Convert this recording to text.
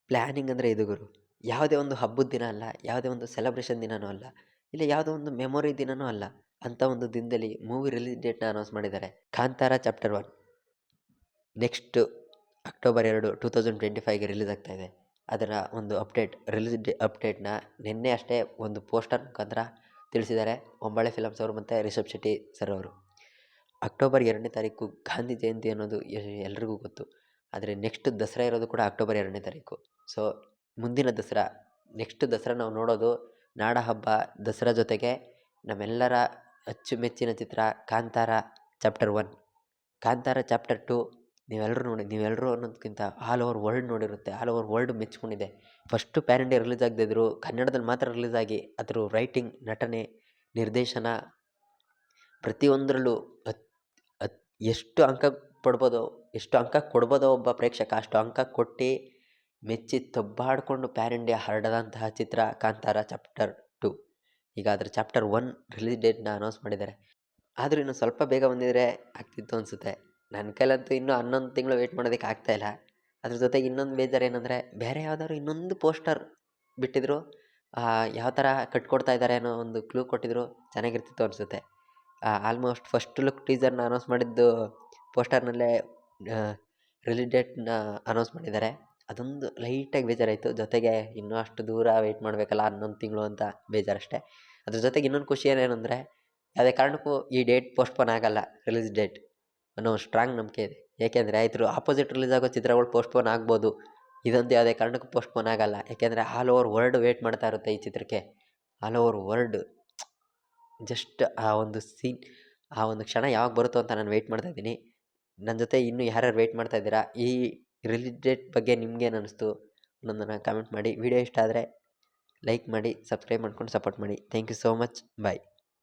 Planning ಅಂದರೆ ಇದು ಗುರು. ಯಾವುದೇ ಒಂದು ಹಬ್ಬದ ದಿನ ಅಲ್ಲ, ಯಾವುದೇ ಒಂದು ಸೆಲೆಬ್ರೇಷನ್ ದಿನನೂ ಅಲ್ಲ, ಇಲ್ಲ ಯಾವುದೋ ಒಂದು ಮೆಮೊರಿ ದಿನನೂ ಅಲ್ಲ. ಅಂಥ ಒಂದು ದಿನದಲ್ಲಿ ಮೂವಿ ರಿಲೀಸ್ ಡೇಟ್ನ ಅನೌನ್ಸ್ ಮಾಡಿದ್ದಾರೆ. ಕಾಂತಾರ ಚಾಪ್ಟರ್ 1 ನೆಕ್ಸ್ಟ್ ಅಕ್ಟೋಬರ್ 2, 2025ಗೆ ರಿಲೀಸ್ ಆಗ್ತಾ ಇದೆ. ಅದರ ಒಂದು ಅಪ್ಡೇಟ್ನ ನಿನ್ನೆ ಅಷ್ಟೇ ಒಂದು ಪೋಸ್ಟರ್ ಮುಖಾಂತರ ತಿಳಿಸಿದ್ದಾರೆ ಹೊಂಬಾಳೆ ಫಿಲಮ್ಸ್ ಅವರು ಮತ್ತು ರಿಷಬ್ ಶೆಟ್ಟಿ ಸರ್ ಅವರು. ಅಕ್ಟೋಬರ್ 2ನೇ ತಾರೀಕು ಗಾಂಧಿ ಜಯಂತಿ ಅನ್ನೋದು ಎಲ್ರಿಗೂ ಗೊತ್ತು. ಆದರೆ ನೆಕ್ಸ್ಟ್ ದಸರಾ ಇರೋದು ಕೂಡ ಅಕ್ಟೋಬರ್ 2ನೇ ತಾರೀಕು. ಸೊ ಮುಂದಿನ ದಸರಾ, ನೆಕ್ಸ್ಟ್ ದಸರಾ ನಾವು ನೋಡೋದು ನಾಡ ಹಬ್ಬ ದಸರಾ ಜೊತೆಗೆ ನಮ್ಮೆಲ್ಲರ ಅಚ್ಚುಮೆಚ್ಚಿನ ಚಿತ್ರ ಕಾಂತಾರ ಚಾಪ್ಟರ್ 1. ಕಾಂತಾರ ಚಾಪ್ಟರ್ 2 ನೀವೆಲ್ಲರೂ ಅನ್ನೋದಕ್ಕಿಂತ ಆಲ್ ಓವರ್ ವರ್ಲ್ಡ್ ನೋಡಿರುತ್ತೆ, ಆಲ್ ಓವರ್ ವರ್ಲ್ಡ್ ಮೆಚ್ಕೊಂಡಿದೆ. ಫಸ್ಟು ಪ್ಯಾನ್ ಇಂಡಿಯಾ ರಿಲೀಸ್ ಆಗದಿದ್ರು ಕನ್ನಡದಲ್ಲಿ ಮಾತ್ರ ರಿಲೀಸ್ ಆಗಿ ಅದ್ರ ರೈಟಿಂಗ್, ನಟನೆ, ನಿರ್ದೇಶನ ಪ್ರತಿಯೊಂದರಲ್ಲೂ ಎಷ್ಟು ಅಂಕ ಕೊಡ್ಬೋದೋ ಒಬ್ಬ ಪ್ರೇಕ್ಷಕ ಅಷ್ಟು ಅಂಕ ಕೊಟ್ಟು ಮೆಚ್ಚಿ ತಬ್ಬಾಡ್ಕೊಂಡು ಪ್ಯಾನ್ ಇಂಡಿಯಾ ಹರಡದಂತಹ ಚಿತ್ರ ಕಾಂತಾರ ಚಾಪ್ಟರ್ 2. ಈಗ ಅದರ ಚಾಪ್ಟರ್ 1 ರಿಲೀಸ್ ಡೇಟ್ನ ಅನೌನ್ಸ್ ಮಾಡಿದ್ದಾರೆ. ಆದರೂ ಇನ್ನು ಸ್ವಲ್ಪ ಬೇಗ ಬಂದಿದ್ರೆ ಆಗ್ತಿತ್ತು ಅನಿಸುತ್ತೆ. ನನ್ನ ಕೈಲಂತೂ ಇನ್ನೂ 11 ತಿಂಗಳು ವೆಯ್ಟ್ ಮಾಡೋದಕ್ಕೆ ಆಗ್ತಾಯಿಲ್ಲ. ಅದ್ರ ಜೊತೆಗೆ ಇನ್ನೊಂದು ಬೇಜಾರು ಏನಂದರೆ, ಬೇರೆ ಯಾವ್ದಾದ್ರು ಇನ್ನೊಂದು ಪೋಸ್ಟರ್ ಬಿಟ್ಟಿದ್ರು, ಯಾವ ಥರ ಕಟ್ಕೊಡ್ತಾ ಇದ್ದಾರೆ ಅನ್ನೋ ಒಂದು ಕ್ಲೂ ಕೊಟ್ಟಿದ್ರು ಚೆನ್ನಾಗಿರ್ತಿತ್ತು ಅನಿಸುತ್ತೆ. ಆಲ್ಮೋಸ್ಟ್ ಫಸ್ಟ್ ಲುಕ್ ಟೀಸರ್ನ ಅನೌನ್ಸ್ ಮಾಡಿದ್ದು ಪೋಸ್ಟರ್ನಲ್ಲೇ ರಿಲೀಸ್ ಡೇಟ್ನ ಅನೌನ್ಸ್ ಮಾಡಿದ್ದಾರೆ. ಅದೊಂದು ಲೈಟಾಗಿ ಬೇಜಾರಾಯಿತು. ಜೊತೆಗೆ ಇನ್ನೂ ಅಷ್ಟು ದೂರ ವೆಯ್ಟ್ ಮಾಡಬೇಕಲ್ಲ 11 ತಿಂಗಳು ಅಂತ ಬೇಜಾರಷ್ಟೇ. ಅದ್ರ ಜೊತೆಗೆ ಇನ್ನೊಂದು ಖುಷಿ ಏನೇನೆಂದರೆ, ಯಾವುದೇ ಕಾರಣಕ್ಕೂ ಈ ಡೇಟ್ ಪೋಸ್ಟ್ಪೋನ್ ಆಗಲ್ಲ, ರಿಲೀಸ್ ಡೇಟ್ ಅನ್ನೋ ಸ್ಟ್ರಾಂಗ್ ನಂಬಿಕೆ ಇದೆ. ಏಕೆಂದರೆ ಇದ್ರ ಆಪೋಸಿಟ್ ರಿಲೀಸ್ ಆಗೋ ಚಿತ್ರಗಳು ಪೋಸ್ಟ್ಪೋನ್ ಆಗ್ಬೋದು, ಇದಂತೂ ಯಾವುದೇ ಕಾರಣಕ್ಕೂ ಪೋಸ್ಟ್ಪೋನ್ ಆಗಲ್ಲ. ಯಾಕೆಂದರೆ ಆಲ್ ಓವರ್ ವರ್ಲ್ಡ್ ವೆಯ್ಟ್ ಮಾಡ್ತಾ ಇರುತ್ತೆ ಈ ಚಿತ್ರಕ್ಕೆ. ಆಲ್ ಓವರ್ ವರ್ಲ್ಡ್ ಜಸ್ಟ್ ಆ ಒಂದು ಸೀನ್, ಆ ಒಂದು ಕ್ಷಣ ಯಾವಾಗ ಬರುತ್ತೋ ಅಂತ ನಾನು ವೆಯ್ಟ್ ಮಾಡ್ತಾ ಇದ್ದೀನಿ. ನನ್ನ ಜೊತೆ ಇನ್ನೂ ಯಾರ್ಯಾರು ವೆಯ್ಟ್ ಮಾಡ್ತಾ ಇದ್ದೀರಾ, ಈ ರಿಲೀಸ್ ಡೇಟ್ ಬಗ್ಗೆ ನಿಮ್ಗೇನು ಅನ್ನಿಸ್ತು ಅನ್ನೋದನ್ನು ಕಾಮೆಂಟ್ ಮಾಡಿ. ವಿಡಿಯೋ ಇಷ್ಟ ಆದರೆ ಲೈಕ್ ಮಾಡಿ, ಸಬ್ಸ್ಕ್ರೈಬ್ ಮಾಡ್ಕೊಂಡು ಸಪೋರ್ಟ್ ಮಾಡಿ. Thank you so much. Bye.